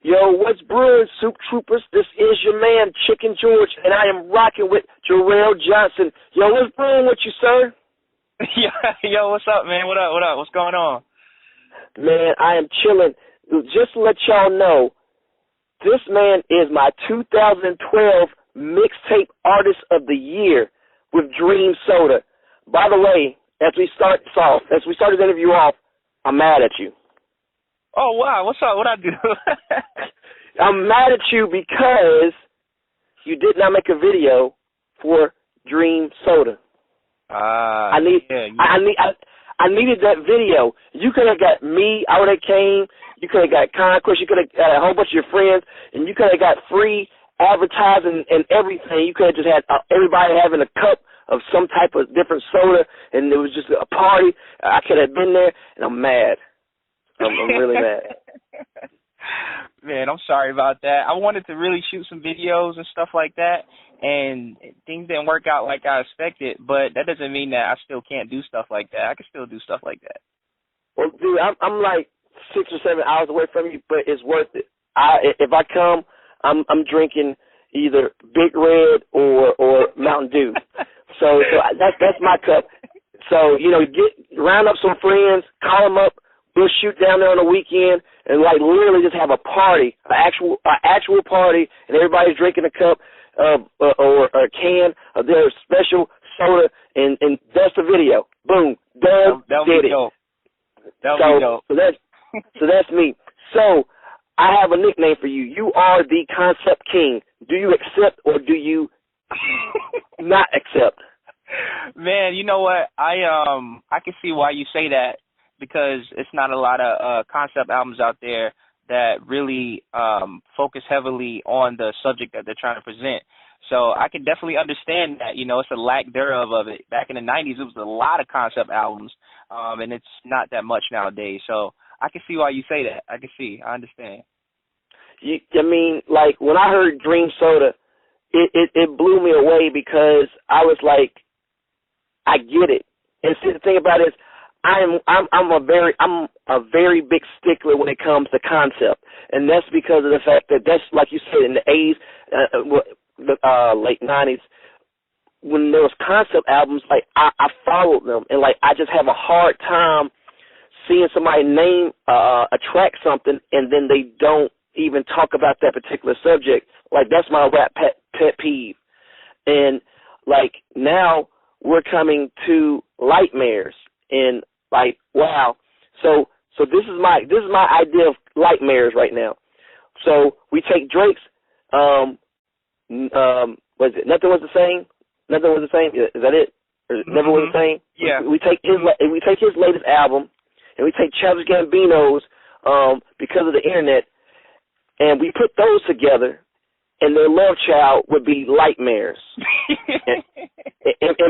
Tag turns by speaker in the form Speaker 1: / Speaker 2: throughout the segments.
Speaker 1: Yo, what's brewing, Soup Troopers? This is your man, Chicken George, and I am rocking with Jerrell Johnson. Yo, what's brewing with you, sir?
Speaker 2: Yo, what's up, man? What up? What's going on?
Speaker 1: Man, I am chilling. Just to let y'all know, this man is my 2012 Mixtape Artist of the Year with Dream Soda. By the way, as we start this interview off, I'm mad at you.
Speaker 2: Oh, wow. What's up? What'd I do?
Speaker 1: I'm mad at you because you did not make a video for Dream Soda. I needed that video. You could have got me. I would have came. You could have got Conquest. You could have got a whole bunch of your friends, and you could have got free advertising and everything. You could have just had everybody having a cup of some type of different soda, and it was just a party. I could have been there, and I'm mad. I'm really mad.
Speaker 2: Man, I'm sorry about that. I wanted to really shoot some videos and stuff like that, and things didn't work out like I expected, but that doesn't mean that I still can't do stuff like that. I can still do stuff like that.
Speaker 1: Well, dude, I'm like 6 or 7 hours away from you, but it's worth it. If I come, I'm drinking either Big Red or Mountain Dew. So that's my cup. So, round up some friends, call them up. We'll shoot down there on the weekend and literally just have a party, an actual party, and everybody's drinking a cup or a can of their special soda, and that's the video. Boom, done, did it.
Speaker 2: That'll be dope.
Speaker 1: So that's me. So I have a nickname for you. You are the Concept King. Do you accept or do you not accept?
Speaker 2: Man, you know what? I can see why you say that, because it's not a lot of concept albums out there that really focus heavily on the subject that they're trying to present. So I can definitely understand that. It's a lack thereof of it. Back in the 90s, it was a lot of concept albums, and it's not that much nowadays. So I can see why you say that. I understand.
Speaker 1: When I heard Dream Soda, it blew me away, because I was like, I get it. And see, the thing about it is, I'm a very big stickler when it comes to concept, and that's because of the fact that that's, like you said, in the 80s, late 90s, when there was concept albums, I followed them, and I just have a hard time seeing somebody name a track something and then they don't even talk about that particular subject. That's my rap pet peeve. And now we're coming to Lightmares. And wow. So this is my idea of Lightmares right now. So we take Drake's what is it? Nothing Was the Same. Nothing Was the Same. Is that it? Or Never Was the Same?
Speaker 2: Yeah.
Speaker 1: We take his latest album, and we take Childish Gambino's Because of the Internet, and we put those together, and their love child would be Lightmares.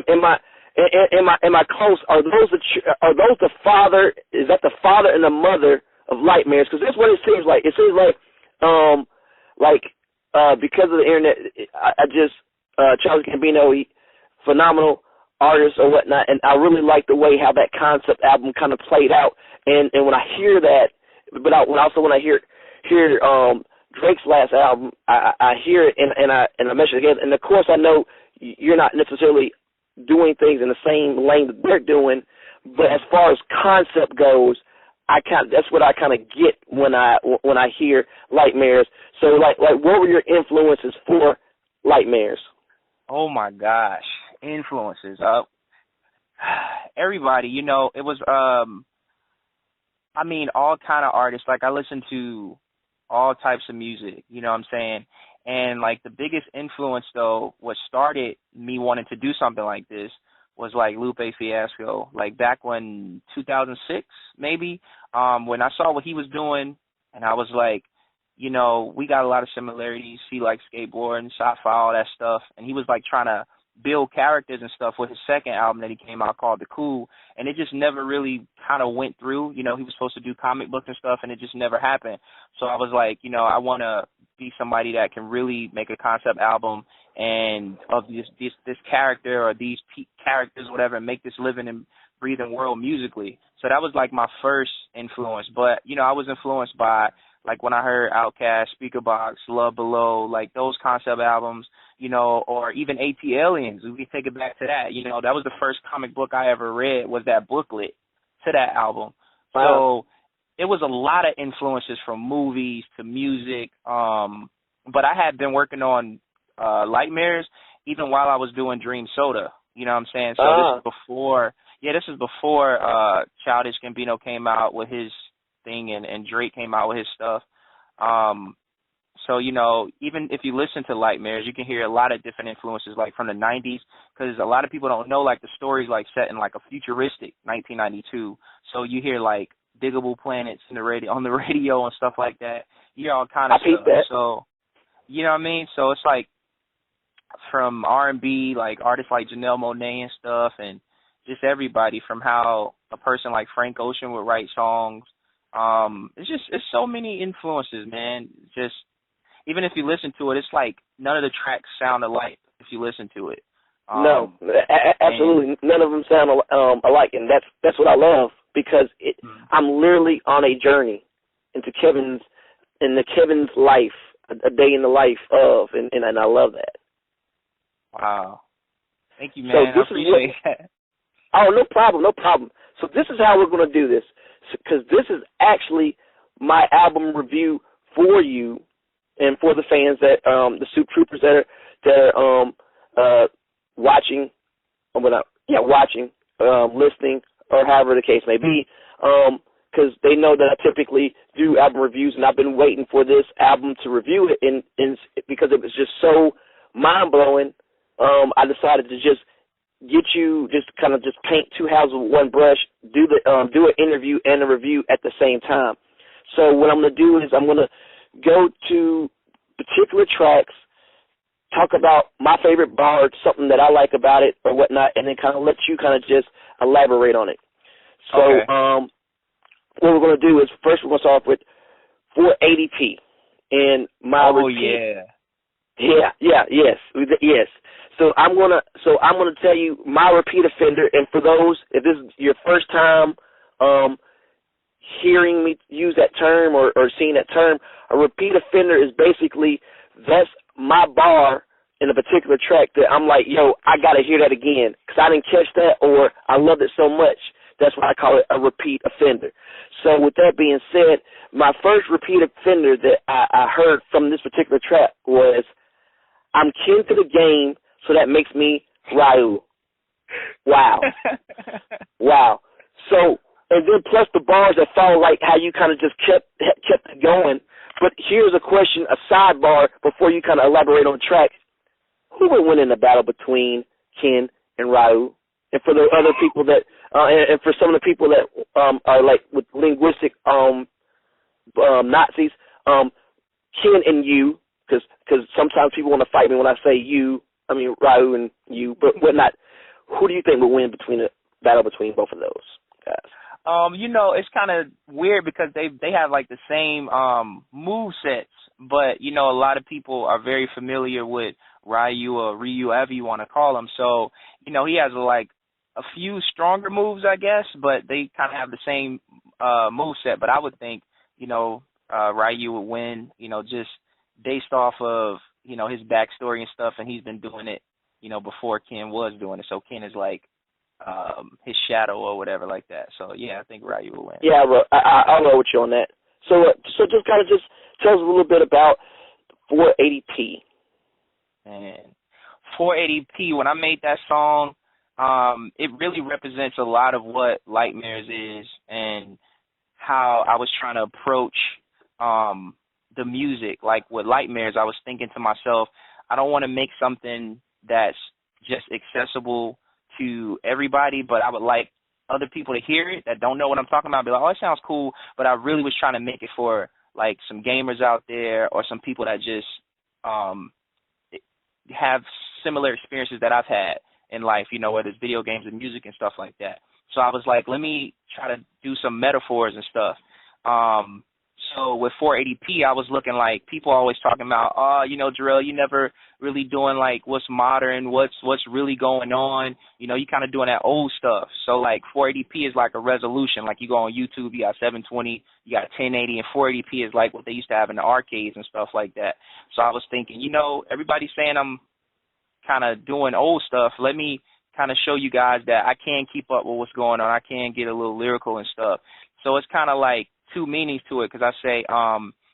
Speaker 1: Am I close? Are those the father? Is that the father and the mother of Lightmares? Because that's what it seems like. It seems like Because of the Internet, I just Childish Gambino, phenomenal artist or whatnot, and I really like the way how that concept album kind of played out. And when I hear that, but when I hear Drake's last album, I hear it and I mesh it together. And of course, I know you're not necessarily doing things in the same lane that they're doing, but as far as concept goes, that's what I kind of get when I hear Lightmares. So what were your influences for Lightmares?
Speaker 2: Oh my gosh, influences. Everybody, it was all kind of artists. I listen to all types of music, you know what I'm saying? And the biggest influence though, what started me wanting to do something like this was Lupe Fiasco. Back when 2006 maybe, when I saw what he was doing, and I was like, we got a lot of similarities. He likes skateboarding, sci-fi, all that stuff, and he was trying to build characters and stuff with his second album that he came out called The Cool, and it just never really kind of went through. He was supposed to do comic books and stuff, and it just never happened. So I was like, I want to be somebody that can really make a concept album and of this character or these characters, whatever, and make this living and breathing world musically. So that was my first influence. But, I was influenced by like when I heard Outkast, Speakerbox, Love Below, like those concept albums, you know, or even AT Aliens. We can take it back to that. You know, that was the first comic book I ever read, was that booklet to that album.
Speaker 1: Wow.
Speaker 2: So it was a lot of influences from movies to music. But I had been working on Lightmares even while I was doing Dream Soda. You know what I'm saying? So this is before Childish Gambino came out with his thing and Drake came out with his stuff. So, you know, even if you listen to Lightmares, you can hear a lot of different influences, like from the 90s, because a lot of people don't know, like, the story's, like, set in, like, a futuristic 1992. So you hear, like, diggable planets on the radio and stuff like that. You hear all kind of stuff.
Speaker 1: That.
Speaker 2: So, you know what I mean? So it's, like, from R&B, like, artists like Janelle Monáe and stuff, and just everybody, from how a person like Frank Ocean would write songs. It's so many influences, man. Just, even if you listen to it, it's like none of the tracks sound alike if you listen to it.
Speaker 1: No, absolutely. None of them sound alike, and that's what I love, because I'm literally on a journey into Kevin's life, a day in the life of, and I love that.
Speaker 2: Wow. Thank you, man. I appreciate that.
Speaker 1: Oh, no problem. So this is how we're going to do this, because this is actually my album review for you and for the fans, that the Soup Troopers that are watching, listening, or however the case may be, because they know that I typically do album reviews, and I've been waiting for this album to review it, and because it was just so mind-blowing, I decided to just get you, just kind of just paint two houses with one brush, do an interview and a review at the same time. So what I'm going to do is I'm going to go to particular tracks, talk about my favorite bar, something that I like about it or whatnot, and then kind of let you kind of just elaborate on it. So what we're going to do is, first we're going to start off with 480p and my repeat. Yes. So I'm gonna tell you my repeat offender, and for those, if this is your first time hearing me use that term or seeing that term, a repeat offender is basically, that's my bar in a particular track that I'm like, yo, I gotta hear that again because I didn't catch that, or I loved it so much. That's why I call it a repeat offender. So with that being said, my first repeat offender that I heard from this particular track was, I'm kin to the game, so that makes me Ryu. Wow. Wow. So, and then plus the bars that follow, like how you kind of just kept it going. But here's a question, a sidebar, before you kind of elaborate on the track. Who would win in the battle between Ken and Ryu? And for the other people that, and for some of the people that are like with linguistic Nazis, Ken and you, because sometimes people want to fight me when I say you, I mean Ryu and you, but whatnot. Who do you think will win between the battle between both of those guys?
Speaker 2: You know, it's kind of weird because they have like the same move sets, but you know, a lot of people are very familiar with Ryu or Ryu, however you want to call him. So, you know, he has like a few stronger moves, I guess, but they kind of have the same move set. But I would think, you know, Ryu would win, you know, just based off of, you know, his backstory and stuff, and he's been doing it, you know, before Ken was doing it. So Ken is like his shadow or whatever like that. So yeah, I think Ryu will win.
Speaker 1: Yeah, I'll go with you on that. So just kind of just tell us a little bit about 480p.
Speaker 2: And 480p, when I made that song, it really represents a lot of what Lightmares is and how I was trying to approach the music. Like with Lightmares, I was thinking to myself, I don't want to make something that's just accessible to everybody, but I would like other people to hear it that don't know what I'm talking about, be like, oh, it sounds cool, but I really was trying to make it for like some gamers out there or some people that just have similar experiences that I've had in life, you know, whether it's video games and music and stuff like that. So I was like, let me try to do some metaphors and stuff. So with 480p, I was looking like people always talking about, Jerrell, you never really doing like what's modern, what's really going on. You kind of doing that old stuff. So like 480p is like a resolution. Like you go on YouTube, you got 720, you got 1080, and 480p is like what they used to have in the arcades and stuff like that. So I was thinking, everybody's saying I'm kind of doing old stuff. Let me kind of show you guys that I can keep up with what's going on. I can get a little lyrical and stuff. So it's kind of like two meanings to it, because I say,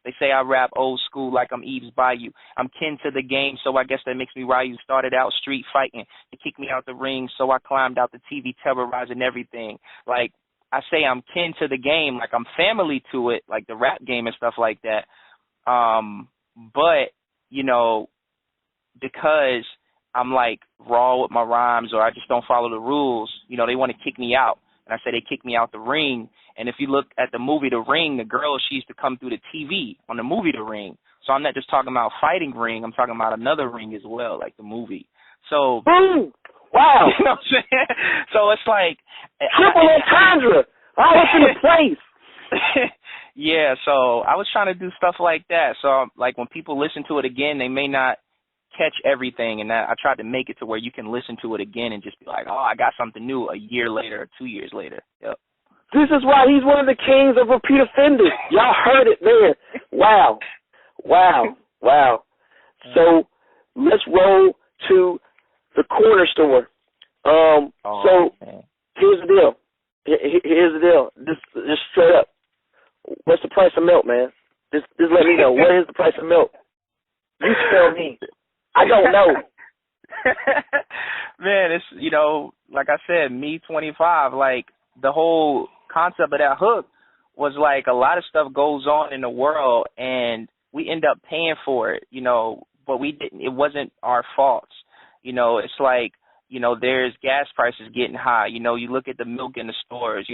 Speaker 2: they say I rap old school like I'm Eve's Bayou. I'm kin to the game, so I guess that makes me Ryu. Started out street fighting to kick me out the ring, so I climbed out the TV terrorizing everything. Like, I say I'm kin to the game, like I'm family to it, like the rap game and stuff like that. But, because I'm like raw with my rhymes, or I just don't follow the rules, they want to kick me out. And I say they kicked me out the ring. And if you look at the movie The Ring, the girl, she used to come through the TV on the movie The Ring. So I'm not just talking about fighting ring. I'm talking about another ring as well, like the movie. So,
Speaker 1: boom! Wow!
Speaker 2: You know what I'm saying? So it's like
Speaker 1: triple entendre. All up in the place.
Speaker 2: Yeah. So I was trying to do stuff like that. So like when people listen to it again, they may not catch everything, and I tried to make it to where you can listen to it again and just be like, oh, I got something new a year later or 2 years later. Yep.
Speaker 1: This is why he's one of the kings of repeat offenders. Y'all heard it there. Wow. So let's roll to the corner store. Here's the deal. Here's the deal. Just straight up. What's the price of milk, man? Just let me know. What is the price of milk? You tell me. I don't know.
Speaker 2: Man, it's, like I said, me 25, like the whole concept of that hook was like a lot of stuff goes on in the world and we end up paying for it, but it wasn't our faults. It's like, there's gas prices getting high. You look at the milk in the stores,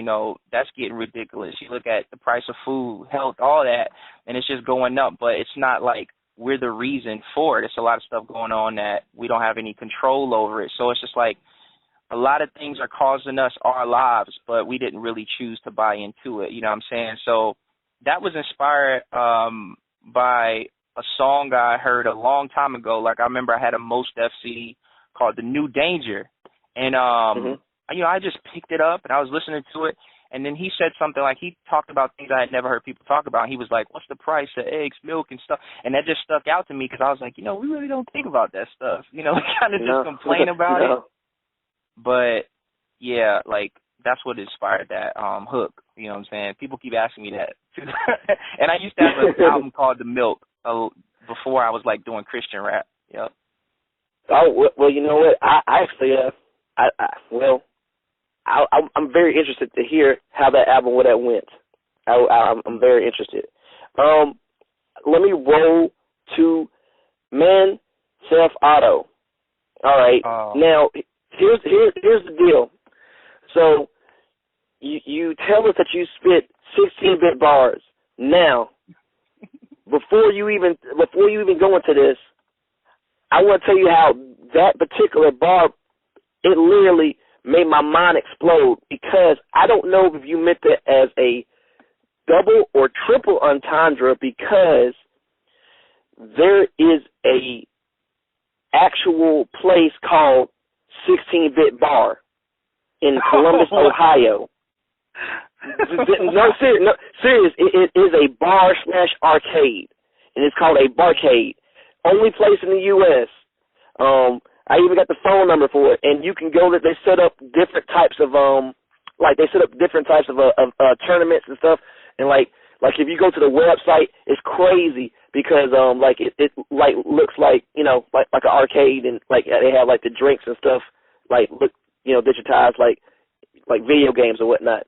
Speaker 2: that's getting ridiculous. You look at the price of food, health, all that, and it's just going up, but it's not like we're the reason for it. It's a lot of stuff going on that we don't have any control over it. So it's just like a lot of things are causing us our lives, but we didn't really choose to buy into it. You know what I'm saying? So that was inspired by a song I heard a long time ago. Like I remember I had a Mos Def CD called The New Danger. And, I just picked it up and I was listening to it. And then he said something like, he talked about things I had never heard people talk about. He was like, what's the price of eggs, milk, and stuff? And that just stuck out to me because I was like, we really don't think about that stuff. We kind of just complain about it. But, yeah, like, that's what inspired that hook. You know what I'm saying? People keep asking me that, too. And I used to have an album called The Milk before I was, like, doing Christian rap. Yep.
Speaker 1: Oh, well, you know what? I actually, I'm very interested to hear how that album would have went. I'm very interested. Let me roll to Men Self Auto. All right. Now, here's the deal. So you tell us that you spit 16-bit bars. Now, before you even go into this, I want to tell you how that particular bar, it literally made my mind explode, because I don't know if you meant it as a double or triple entendre, because there is a actual place called 16-bit Bar in Columbus, Ohio. No, serious. It is a bar / arcade, and it's called a barcade. Only place in the U.S. I even got the phone number for it, and you can go there. They set up different types of tournaments and stuff, and like if you go to the website, it's crazy because it looks like like an arcade, and like they have like the drinks and stuff digitized like video games or whatnot.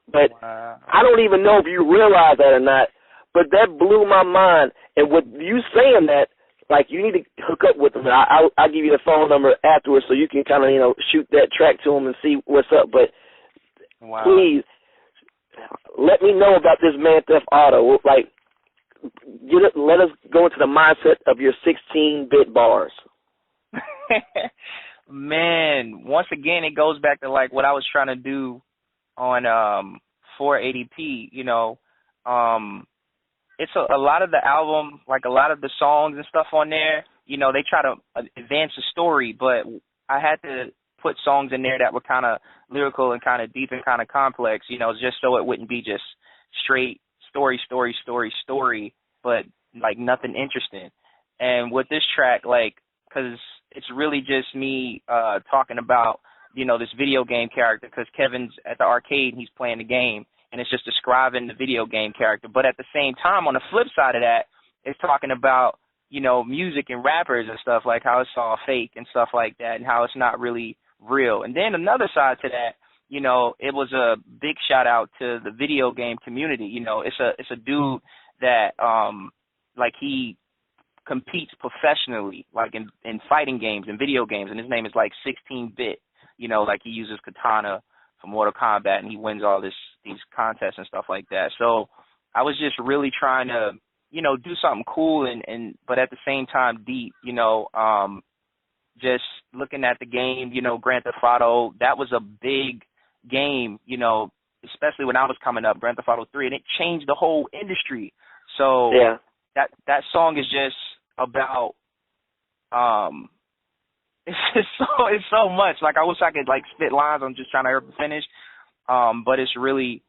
Speaker 1: But wow. I don't even know if you realize that or not, but that blew my mind. And with you saying that, like, you need to hook up with them. I'll give you the phone number afterwards so you can kind of, shoot that track to them and see what's up. But wow. Please, let me know about this Man Theft Auto. Like, let us go into the mindset of your 16-bit bars.
Speaker 2: Man, once again, it goes back to, like, what I was trying to do on 480p, it's a lot of the album, like a lot of the songs and stuff on there, you know, they try to advance the story, but I had to put songs in there that were kind of lyrical and kind of deep and kind of complex, you know, just so it wouldn't be just straight story, but like nothing interesting. And with this track, like, because it's really just me talking about, you know, this video game character, because Kevin's at the arcade and he's playing the game, and it's just describing the video game character. But at the same time, on the flip side of that, it's talking about, you know, music and rappers and stuff, like how it's all fake and stuff like that, and how it's not really real. And then another side to that, you know, it was a big shout out to the video game community. You know, it's a dude that like he competes professionally, like in fighting games and video games, and his name is like 16-bit. You know, like he uses katana for Mortal Kombat, and he wins all these contests and stuff like that. So I was just really trying to, you know, do something cool and but at the same time deep, you know, just looking at the game, you know, Grand Theft Auto, that was a big game, you know, especially when I was coming up, Grand Theft Auto 3, and it changed the whole industry. So
Speaker 1: yeah,
Speaker 2: that song is just about it's so much. Like, I wish I could like spit lines. I'm just trying to hurry up and finish. But it's really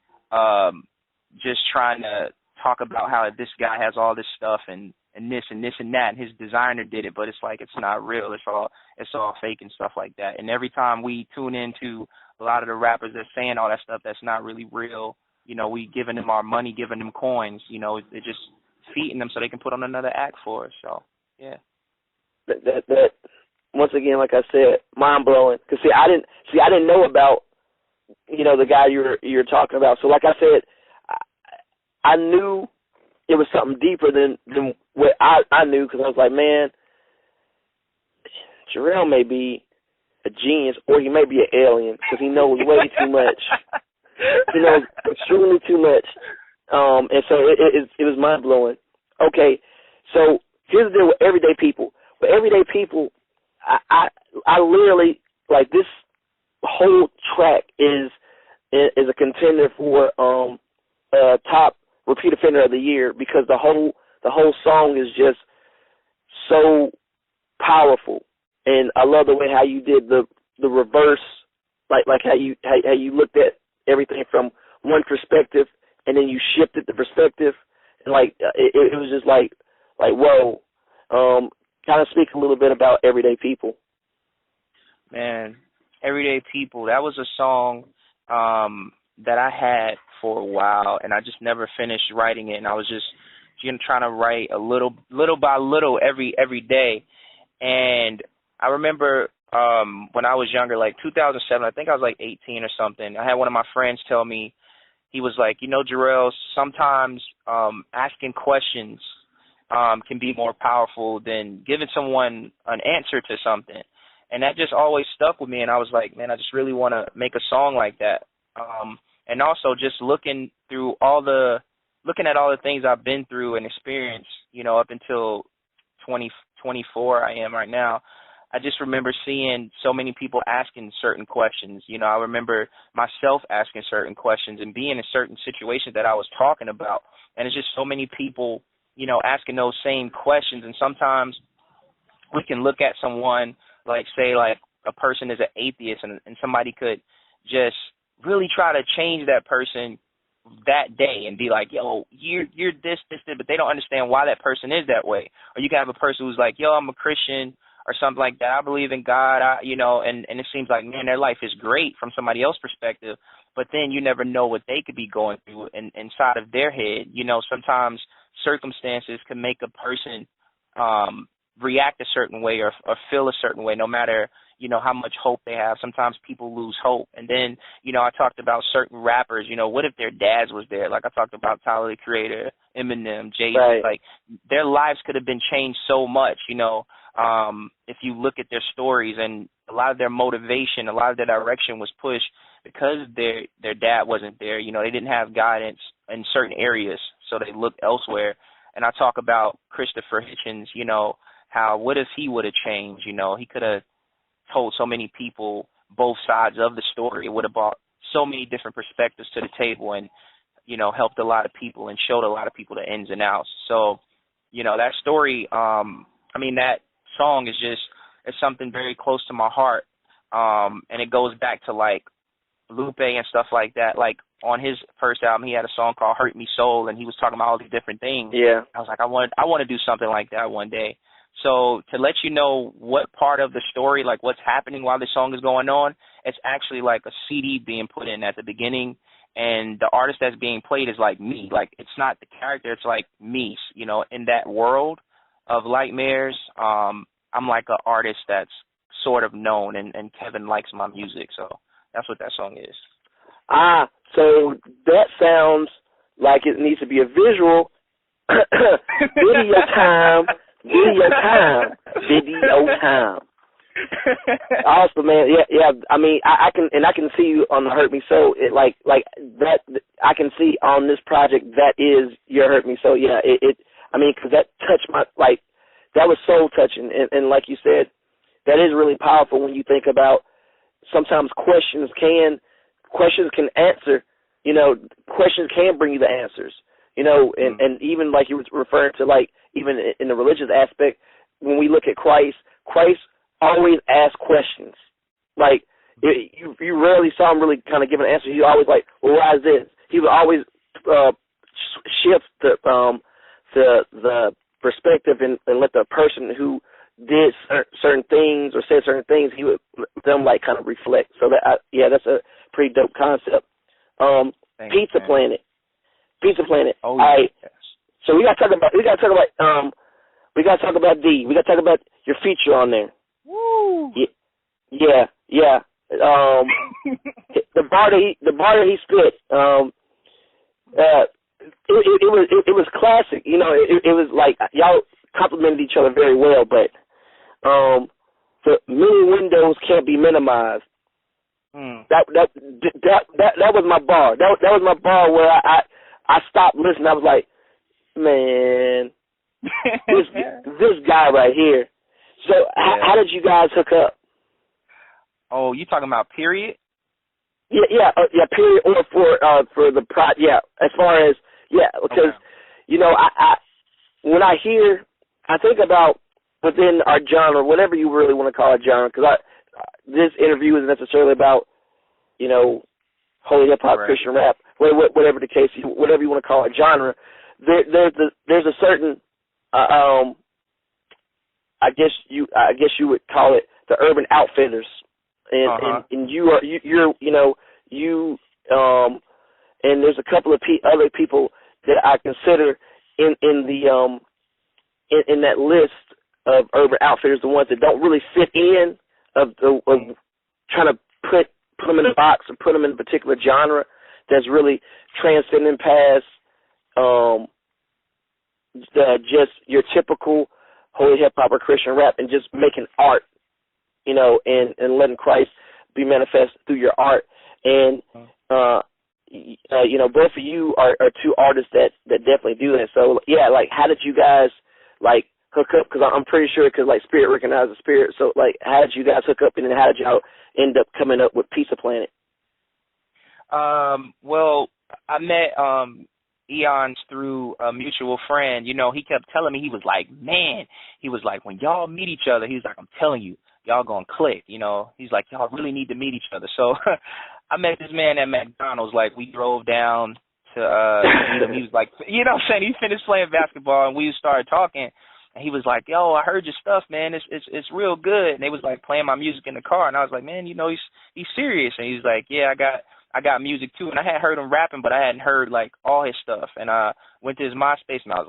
Speaker 2: just trying to talk about how this guy has all this stuff and this and this and that, and his designer did it, but it's like it's not real. It's all fake and stuff like that. And every time we tune into a lot of the rappers that's saying all that stuff that's not really real, you know, we giving them our money, giving them coins, you know, they're just feeding them so they can put on another act for us. So yeah.
Speaker 1: That once again, like I said, mind blowing. Cause I didn't know about, you know, the guy you're talking about. So like I said, I knew it was something deeper than what I knew, because I was like, man, Jerrell may be a genius or he may be an alien because he knows way too much. He knows extremely too much. And so it was mind blowing. Okay, so here's the deal with everyday people. With everyday people, I literally, like, this whole track is a contender for top repeat offender of the year, because the whole song is just so powerful, and I love the way how you did the reverse, like how you looked at everything from one perspective and then you shifted the perspective, and like it was just like whoa. Kind of speak a little bit about Everyday People.
Speaker 2: Man, Everyday People, that was a song that I had for a while, and I just never finished writing it, and I was just trying to write a little by little every day. And I remember when I was younger, like 2007, I think I was like 18 or something, I had one of my friends tell me, he was like, you know, Jerrell, sometimes asking questions can be more powerful than giving someone an answer to something. And that just always stuck with me, and I was like, man, I just really want to make a song like that. And also just looking at all the things I've been through and experienced, you know, up until 24 I am right now, I just remember seeing so many people asking certain questions. You know, I remember myself asking certain questions and being in certain situations that I was talking about. And it's just so many people, you know, asking those same questions. And sometimes we can look at someone, like, say, like a person is an atheist, and somebody could just really try to change that person that day and be like, yo, you're this, but they don't understand why that person is that way. Or you can have a person who's like, yo, I'm a Christian or something like that. I believe in God, you know, and it seems like, man, their life is great from somebody else's perspective, but then you never know what they could be going through inside of their head. You know, sometimes circumstances can make a person react a certain way or feel a certain way, no matter, you know, how much hope they have. Sometimes people lose hope. And then, you know, I talked about certain rappers, you know, what if their dads was there? Like I talked about Tyler, the Creator, Eminem, Jay-Z.
Speaker 1: Right.
Speaker 2: Like, their lives could have been changed so much, you know, if you look at their stories, and a lot of their motivation, a lot of their direction was pushed because their dad wasn't there. You know, they didn't have guidance in certain areas, so they looked elsewhere. And I talk about Christopher Hitchens, you know, how what if he would have changed? You know, he could have told so many people both sides of the story. It would have brought so many different perspectives to the table. And helped a lot of people and showed a lot of people the ins and outs. So, that story, that song is it's something very close to my heart. And it goes back to like Lupe and stuff like that. Like on his first album, he had a song called Hurt Me Soul, and he was talking about all these different things.
Speaker 1: Yeah.
Speaker 2: I was like, I want to do something like that one day. So to let you know what part of the story, like what's happening while this song is going on, it's actually like a CD being put in at the beginning, and the artist that's being played is like me. Like it's not the character, it's like me, in that world of Lightmares. I'm like an artist that's sort of known, and Kevin likes my music, so that's what that song is.
Speaker 1: So that sounds like it needs to be a visual. Video time. Awesome, man. Yeah. I mean, I can see you on the Hurt Me So. It like that. I can see on this project that is your Hurt Me So. Yeah. Because that touched my that was soul touching, and like you said, that is really powerful when you think about sometimes questions can answer. Questions can bring you the answers. And even like you were referring to, like even in the religious aspect, when we look at Christ always asked questions. Like you rarely saw him really kind of give an answer. He always like, well, why is this? He would always shift the perspective and let the person who did certain things or said certain things, he would let them like kind of reflect. So that's a pretty dope concept. Pizza Planet. Oh, all right. Yes. So we gotta talk about D. We gotta talk about your feature on there.
Speaker 2: Woo!
Speaker 1: Yeah. The bar that he spit. It was classic. It was like y'all complimented each other very well, but the many windows can't be minimized. That was my bar. That was my bar where I stopped listening. I was like, man, this guy right here. So how did you guys hook up?
Speaker 2: Oh, you talking about period?
Speaker 1: Yeah, period, or for the as far as because I when I think about within our genre, whatever you really want to call it genre, because this interview isn't necessarily about holy hip hop, Christian rap, whatever the case, whatever you want to call it, genre. There's a certain I guess you would call it the Urban Outfitters, and you're and there's a couple of other people that I consider in that list of Urban Outfitters, the ones that don't really fit in of trying to put them in a box or put them in a particular genre that's really transcending past just your typical holy hip hop or Christian rap, and just making art, and letting Christ be manifest through your art. And both of you are two artists that definitely do that. So how did you guys hook up? Because I'm pretty sure spirit recognizes spirit. So how did you guys hook up, and then how did y'all end up coming up with Pizza Planet?
Speaker 2: Well, I met Eons through a mutual friend. He kept telling me, he was like, when y'all meet each other, he's like, I'm telling you, y'all gonna click. He's like, y'all really need to meet each other. So I met this man at McDonald's. Like, we drove down to meet him. He was like, what I'm saying? He finished playing basketball, and we started talking. And he was like, yo, I heard your stuff, man. It's real good. And they was like playing my music in the car, and I was like, man, he's serious. And he's like, yeah, I got music too. And I had heard him rapping, but I hadn't heard all his stuff. And I went to his MySpace, and I was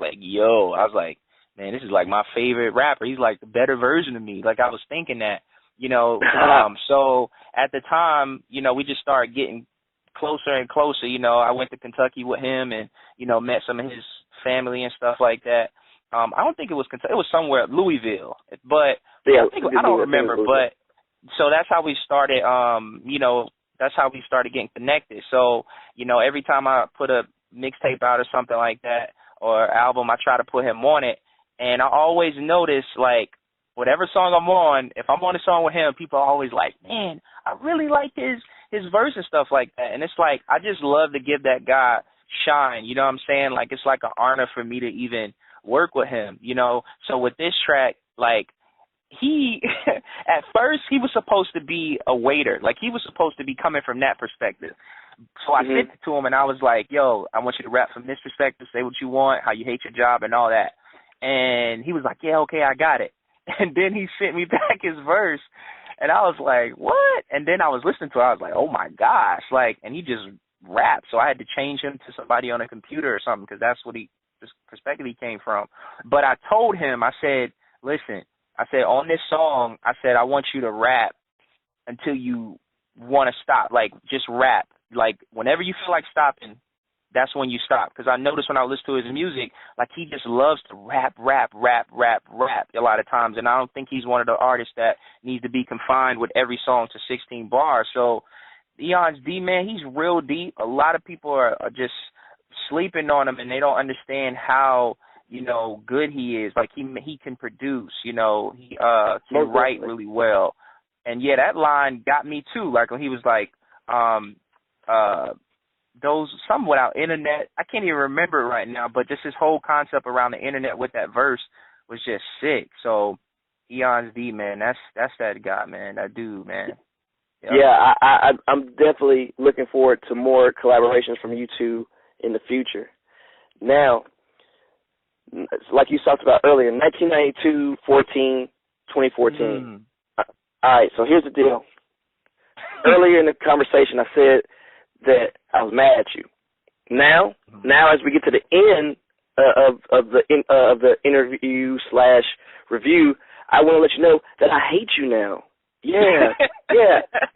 Speaker 2: like, man, this is like my favorite rapper. He's like the better version of me. Like, I was thinking that, so at the time, we just started getting closer and closer. I went to Kentucky with him, and, met some of his family and stuff like that. I don't think it was Kentucky. It was somewhere, Louisville, but I don't remember. But so that's how we started. That's how we started getting connected. So every time I put a mixtape out or something like that, or album, I try to put him on it. And I always notice, whatever song I'm on, if I'm on a song with him, people are always like, man, I really like his verse and stuff like that. And it's like, I just love to give that guy shine. You know what I'm saying? Like, it's like an honor for me to even work with him, you know? So with this track, like, he, at first, he was supposed to be a waiter. Like, he was supposed to be coming from that perspective. So I sent it to him, and I was like, yo, I want you to rap from this perspective, say what you want, how you hate your job, and all that. And he was like, yeah, okay, I got it. And then he sent me back his verse, and I was like, what? And then I was listening to it. I was like, oh, my gosh. Like, and he just rapped. So I had to change him to somebody on a computer or something because that's what this perspective he came from. But I told him, I said, listen, I said, on this song, I said, I want you to rap until you want to stop. Like, just rap. Like, whenever you feel like stopping, that's when you stop. Because I noticed when I listen to his music, like, he just loves to rap a lot of times. And I don't think he's one of the artists that needs to be confined with every song to 16 bars. So, Eon's D, man, he's real deep. A lot of people are just sleeping on him, and they don't understand how, you know, good he is. Like, he can produce, you know, he can write really well. And, yeah, that line got me, too. Like, when he was like, those, something without internet, I can't even remember it right now, but just his whole concept around the internet with that verse was just sick. So, Eon's D, man, that's that guy, man, that dude, man. Yep.
Speaker 1: Yeah, I'm definitely looking forward to more collaborations from you two in the future. Now, like you talked about earlier, 1992, 14, 2014. All right, so here's the deal. Earlier in the conversation, I said that I was mad at you. Now as we get to the end of the interview / review, I want to let you know that I hate you now. Yeah,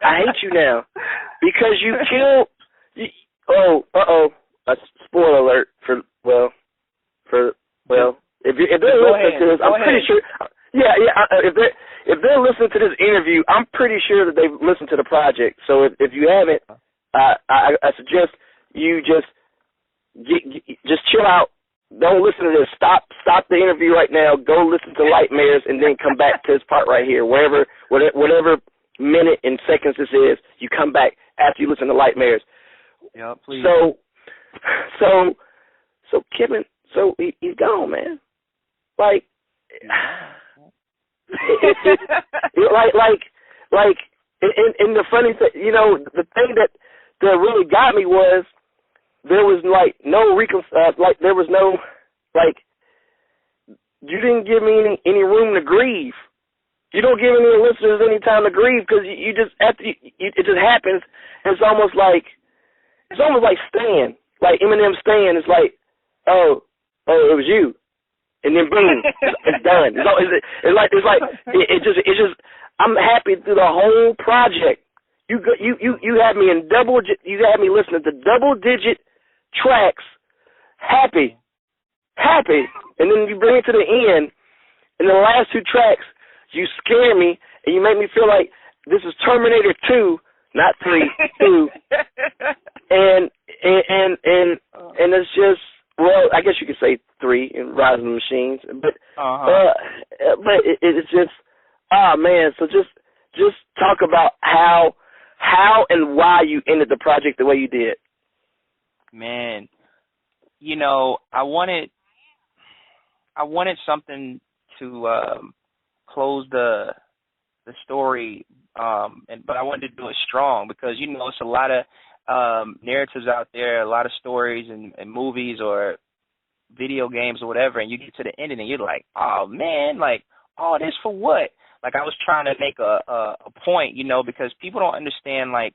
Speaker 1: I hate you now because you killed. Spoiler alert for if they're listening to this, I'm pretty sure. Yeah. If they're listening to this interview, I'm pretty sure that they've listened to the project. So if you haven't, I suggest you just chill out. Don't listen to this. Stop the interview right now. Go listen to Lightmares and then come back to this part right here. Whatever minute and seconds this is, you come back after you listen to Lightmares.
Speaker 2: Yeah, please.
Speaker 1: So Kevin, so he's gone, man. Like, and the funny thing, you know, the thing that really got me was there was there was no, like, you didn't give me any room to grieve. You don't give any listeners any time to grieve because you just it just happens. It's almost like Stan, like Eminem Stan. It's like, oh, it was you, and then boom, it's done. It's just. I'm happy through the whole project. You had me you had me listening to double-digit tracks, happy, and then you bring it to the end, and the last two tracks, you scare me, and you make me feel like this is Terminator 2, not 3, 2, and it's just, well, I guess you could say 3 in Rise of the Machines, but it's just, man, so just talk about how and why you ended the project the way you did.
Speaker 2: Man, you know, I wanted something to close the story, but I wanted to do it strong because, you know, it's a lot of narratives out there, a lot of stories and movies or video games or whatever, and you get to the ending and you're like, oh man, like, all this for what? Like, I was trying to make a point, you know, because people don't understand, like,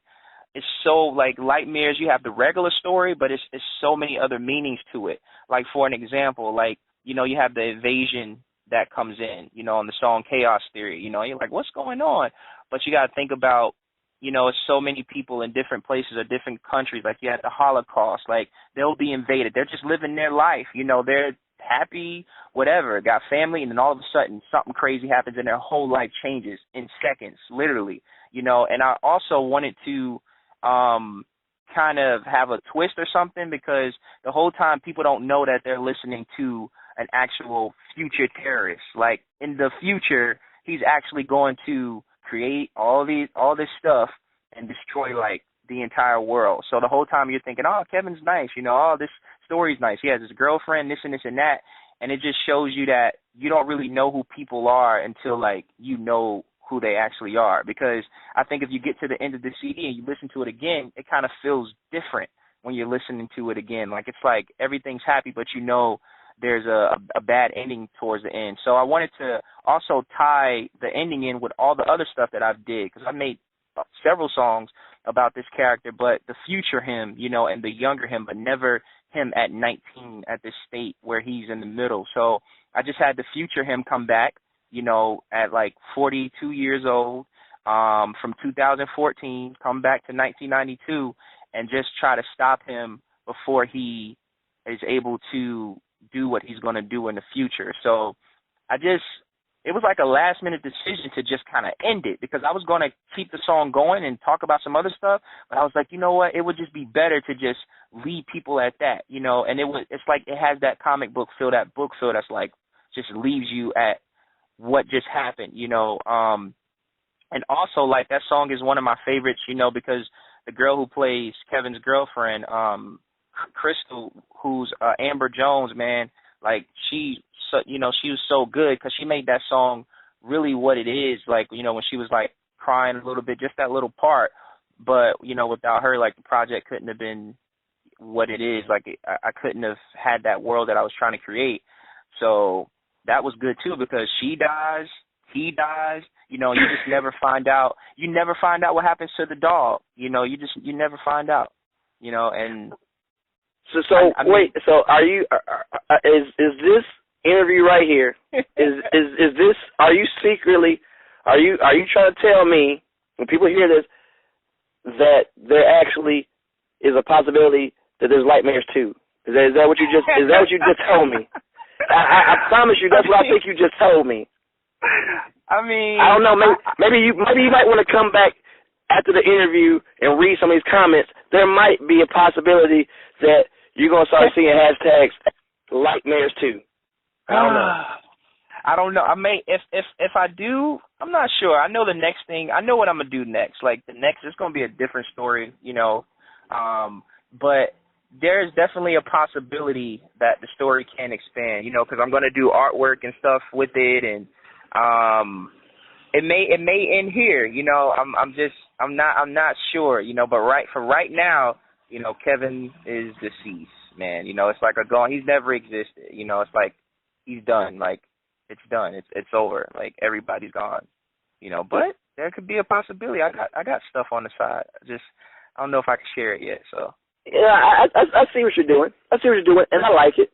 Speaker 2: it's so, like, Lightmares, you have the regular story, but it's so many other meanings to it. Like, for an example, like, you know, you have the invasion that comes in, you know, on the song Chaos Theory, you know, you're like, what's going on? But you got to think about, you know, it's so many people in different places or different countries. Like, you had the Holocaust, like, they'll be invaded. They're just living their life, you know, they're happy, whatever, got family, and then all of a sudden something crazy happens and their whole life changes in seconds, literally, you know. And I also wanted to kind of have a twist or something because the whole time people don't know that they're listening to an actual future terrorist. Like, in the future, he's actually going to create all this stuff and destroy, like, the entire world. So the whole time you're thinking, oh, Kevin's nice, oh, this story's nice. He has his girlfriend, this and this and that. And it just shows you that you don't really know who people are until, like, you know who they actually are. Because I think if you get to the end of the CD and you listen to it again, it kind of feels different when you're listening to it again. Like, it's like everything's happy, but you know there's a bad ending towards the end. So I wanted to also tie the ending in with all the other stuff that I did, because I made several songs about this character, but the future him, and the younger him, but never him at 19 at this state where he's in the middle. So I just had the future him come back, at like 42 years old, from 2014, come back to 1992, and just try to stop him before he is able to do what he's going to do in the future. So it was like a last-minute decision to just kind of end it, because I was going to keep the song going and talk about some other stuff, but I was like, you know what, it would just be better to just leave people at that, and it's like it has that comic book feel, that book feel that's like just leaves you at what just happened, and also, like, that song is one of my favorites, because the girl who plays Kevin's girlfriend, Crystal, who's Amber Jones, man, like, she was so good, because she made that song really what it is, like, when she was, like, crying a little bit, just that little part, but, without her, like, the project couldn't have been what it is, like, I couldn't have had that world that I was trying to create. So that was good, too, because she dies, he dies, you just never find out, what happens to the dog, you never find out, and...
Speaker 1: So so are you, is this interview right here, is this, are you trying to tell me, when people hear this, that there actually is a possibility that there's Lightmares too? Is that what you just told me? I promise you, that's what I think you just told me.
Speaker 2: I mean,
Speaker 1: I don't know, maybe you might want to come back after the interview and read some of these comments. There might be a possibility that you're going to start seeing hashtags Lightmares too. I don't know.
Speaker 2: I don't know. I may, if I do, I'm not sure. I know the next thing, I know what I'm going to do next. Like, the next, it's going to be a different story, but there's definitely a possibility that the story can expand, because I'm going to do artwork and stuff with it, and it may end here, I'm not sure, but right now, Kevin is deceased, man. It's like he's never existed. It's like he's done. Like, it's done. It's over. Like, everybody's gone. But there could be a possibility. I got stuff on the side. I don't know if I can share it yet. So
Speaker 1: yeah, I see what you're doing. And I like it.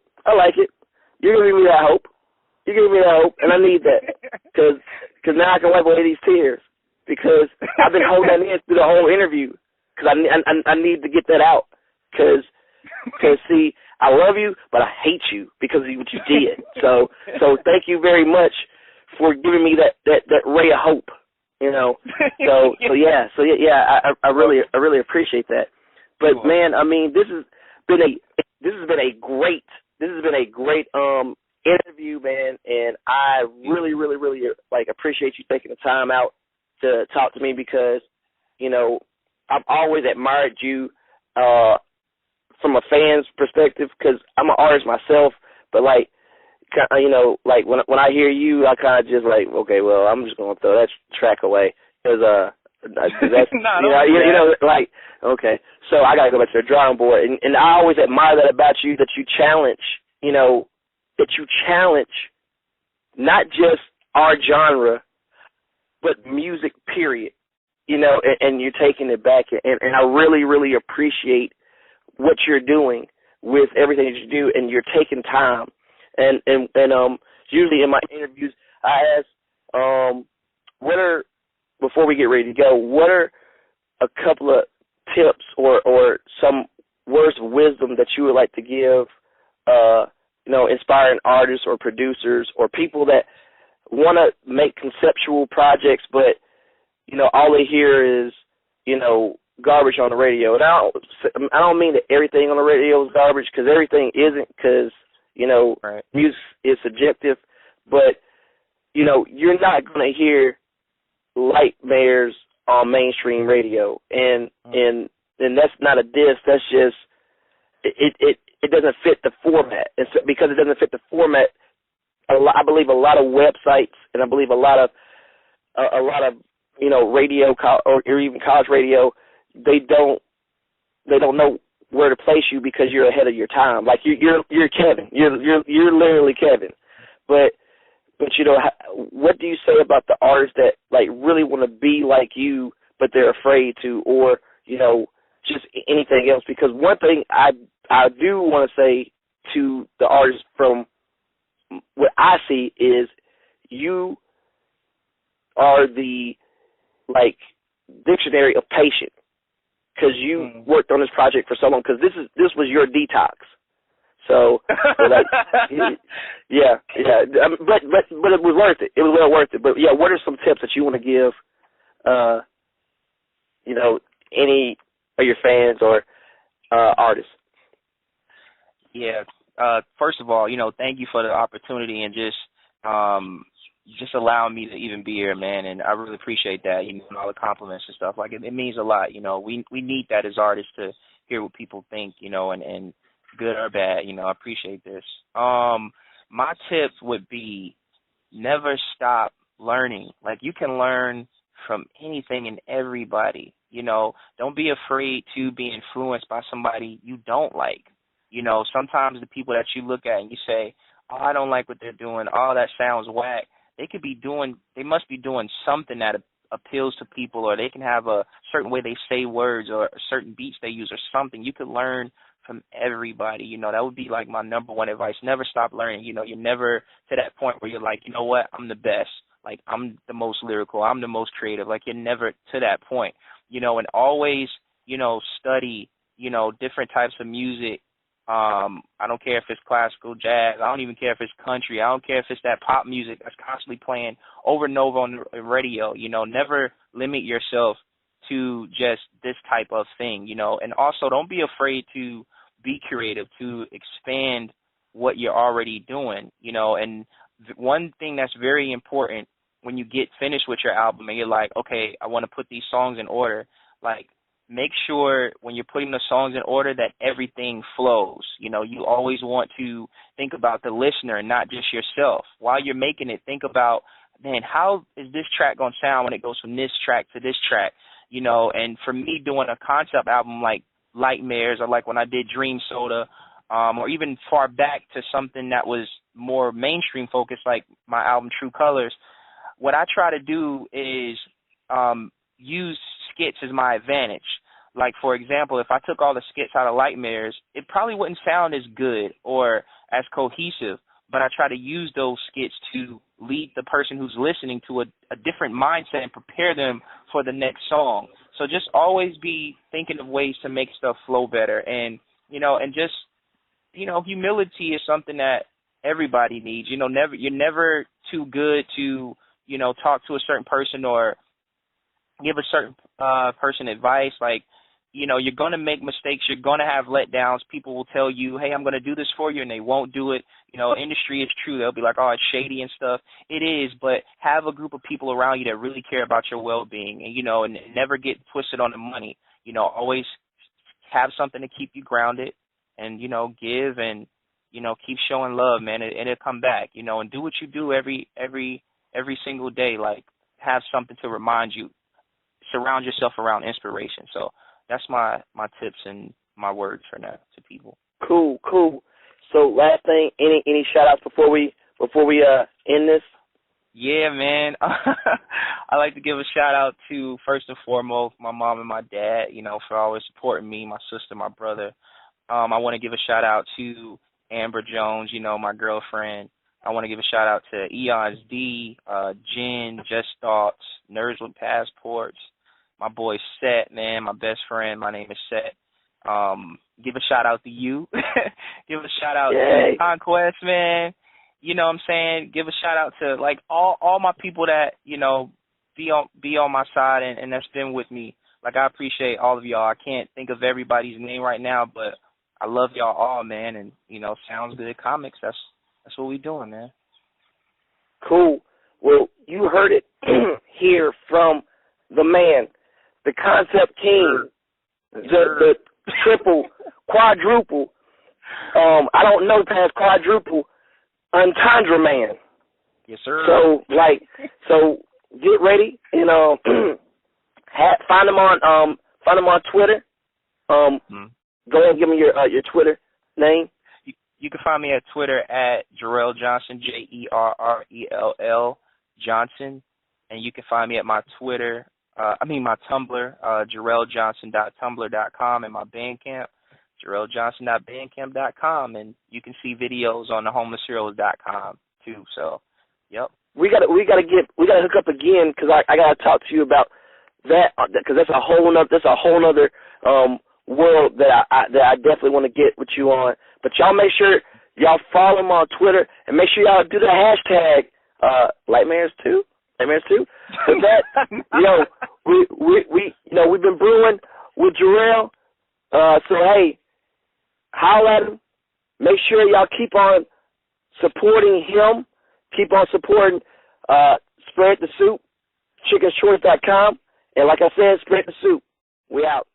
Speaker 1: You're giving me that hope. And I need that because now I can wipe away these tears, because I've been holding that in through the whole interview. Because I need to get that out. Because see, I love you, but I hate you because of what you did. So thank you very much for giving me that ray of hope. So yeah. I really appreciate that. But man, I mean, this has been a great interview, man, and I really like appreciate you taking the time out to talk to me, because I've always admired you from a fan's perspective, because I'm an artist myself, but like, like when I hear you, I kind of just like, okay, well, I'm just gonna throw that track away, because that's like, okay, so I gotta go back to the drawing board, and I always admire that about you, that you challenge, not just our genre, but music, period. And you're taking it back, and I really appreciate what you're doing with everything that you do, and you're taking time. And usually in my interviews, I ask, before we get ready to go, what are a couple of tips or some words of wisdom that you would like to give, inspiring artists or producers or people that want to make conceptual projects, but all they hear is, garbage on the radio. And I don't mean that everything on the radio is garbage, because everything isn't, because,
Speaker 2: right.
Speaker 1: Music is subjective. But, you're not going to hear Lightmares on mainstream radio. And then that's not a diss. That's just it doesn't fit the format. It's because it doesn't fit the format. I believe a lot of websites and I believe a lot of radio or even college radio, they don't know where to place you because you're ahead of your time. Like you're Kevin. You're literally Kevin. But what do you say about the artists that like really want to be like you, but they're afraid to, or just anything else? Because one thing I do want to say to the artists from what I see is you are the dictionary of patient because you worked on this project for so long. Because this was your detox. So yeah. But it was worth it. It was well worth it. But yeah, what are some tips that you want to give? Any of your fans or artists?
Speaker 2: Yeah. First of all, thank you for the opportunity and just allowing me to even be here, man. And I really appreciate that, and all the compliments and stuff. Like, it means a lot, We need that as artists to hear what people think, and good or bad, I appreciate this. My tip would be never stop learning. Like, you can learn from anything and everybody, Don't be afraid to be influenced by somebody you don't like. Sometimes the people that you look at and you say, oh, I don't like what they're doing. Oh, that sounds whack. They must be doing something that appeals to people, or they can have a certain way they say words or certain beats they use or something. You could learn from everybody. That would be like my number one advice. Never stop learning. You're never to that point where you're like, you know what, I'm the best. Like, I'm the most lyrical. I'm the most creative. Like, you're never to that point, and always, study, different types of music. I don't care if it's classical, jazz. I don't even care if it's country. I don't care if it's that pop music that's constantly playing over and over on the radio. Never limit yourself to just this type of thing, And also, don't be afraid to be creative, to expand what you're already doing, And one thing that's very important when you get finished with your album and you're like, okay, I want to put these songs in order, like, make sure when you're putting the songs in order that everything flows. You always want to think about the listener and not just yourself. While you're making it, think about, man, how is this track going to sound when it goes from this track to this track? And for me, doing a concept album like Lightmares, or like when I did Dream Soda, or even far back to something that was more mainstream focused, like my album True Colors, what I try to do is use skits as my advantage. Like, for example, if I took all the skits out of Lightmares, it probably wouldn't sound as good or as cohesive, but I try to use those skits to lead the person who's listening to a different mindset and prepare them for the next song. So just always be thinking of ways to make stuff flow better. And, and just, humility is something that everybody needs. You're never too good to, talk to a certain person or give a certain person advice. Like, you're going to make mistakes. You're going to have letdowns. People will tell you, hey, I'm going to do this for you, and they won't do it. Industry is true. They'll be like, oh, it's shady and stuff. It is, but have a group of people around you that really care about your well-being, and, and never get twisted on the money. Always have something to keep you grounded and, give and, keep showing love, man, and it'll come back, and do what you do every single day. Like, have something to remind you. Surround yourself around inspiration. So that's my tips and my words for now to people.
Speaker 1: Cool. So last thing, any shout outs before we end this?
Speaker 2: Yeah, man. I like to give a shout out to, first and foremost, my mom and my dad, for always supporting me, my sister, my brother. I want to give a shout out to Amber Jones, my girlfriend. I want to give a shout out to Eons D, Jen, Just Thoughts, Nerds with Passports, my boy Seth, man, my best friend. My name is Seth. Give a shout out to you. Give a shout out to Conquest, man. You know what I'm saying? Give a shout out to like all my people that, be on my side and that's been with me. Like, I appreciate all of y'all. I can't think of everybody's name right now, but I love y'all all, man. And, Sounds Good Comics, that's what we doing, man.
Speaker 1: Cool. Well, you heard it here from the man, the Concept King, the triple, quadruple. I don't know past quadruple entendre man.
Speaker 2: Yes, sir.
Speaker 1: So get ready and find them on Twitter. Go ahead and give me your Twitter name.
Speaker 2: You can find me at Twitter at Jerrell Johnson, Jerrell Johnson, and you can find me at my Twitter. My Tumblr, JerrellJohnson.tumblr.com, and my Bandcamp, JerrellJohnson.bandcamp.com, and you can see videos on thehomelessheroes.com too. So, yep. We gotta
Speaker 1: hook up again because I gotta talk to you about that because that's a whole nother world that I definitely want to get with you on. But y'all make sure y'all follow him on Twitter and make sure y'all do the hashtag Lightmares2. But that we've been brewing with Jerrell. So hey, holler at him. Make sure y'all keep on supporting him. Keep on supporting Spread the Soup, chickenshorts.com. And like I said, Spread the Soup. We out.